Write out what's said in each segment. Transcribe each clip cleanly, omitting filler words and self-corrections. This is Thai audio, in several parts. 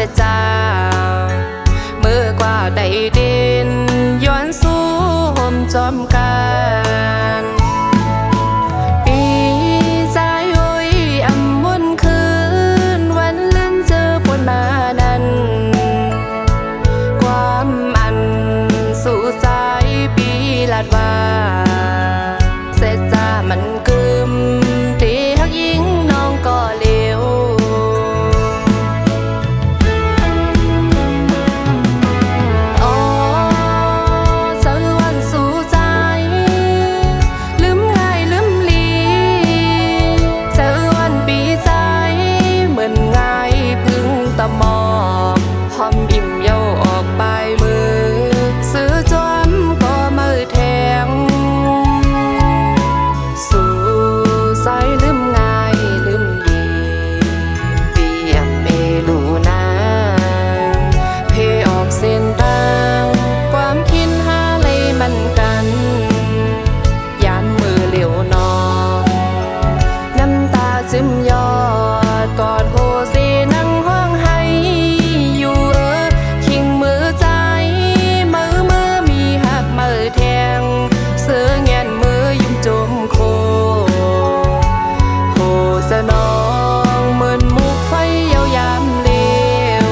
สียจางเมื่อกว่าได้ดินย้อนสู้ห่มจอมกันปีใจหุยอำมุนคืนวันลื่นเจอปนมานั้นความอันสู่สายปีลาดว่าเสียจามันกึมตีหักยิงน้องก็เลี้ยวซึมยอดกอดโฮซีนั่งห้องให้อยู่คิงมือใจมือมีหักมือแทงเสือแงนมือยุ่มจมโคโฮสนองเหมือนมุกไฟยาวยามเลี้ยว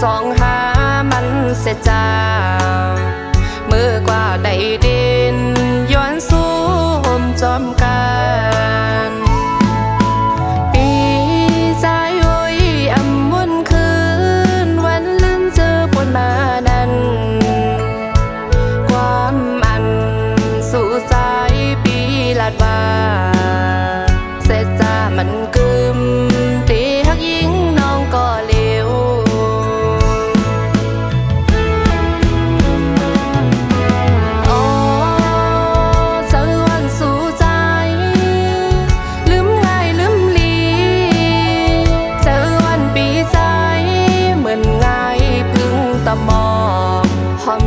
สองหามันเสียจางเมื่อกว่าได้ดินย้อนสู้ห่มจอมกันปีใจหุยอำมุนคืนวันลื่นเจอปนมานั้นความอันสู่สายปีลาดว่าเสียจามันกึมตีหักยิงน้องก็เลี้ยวหอม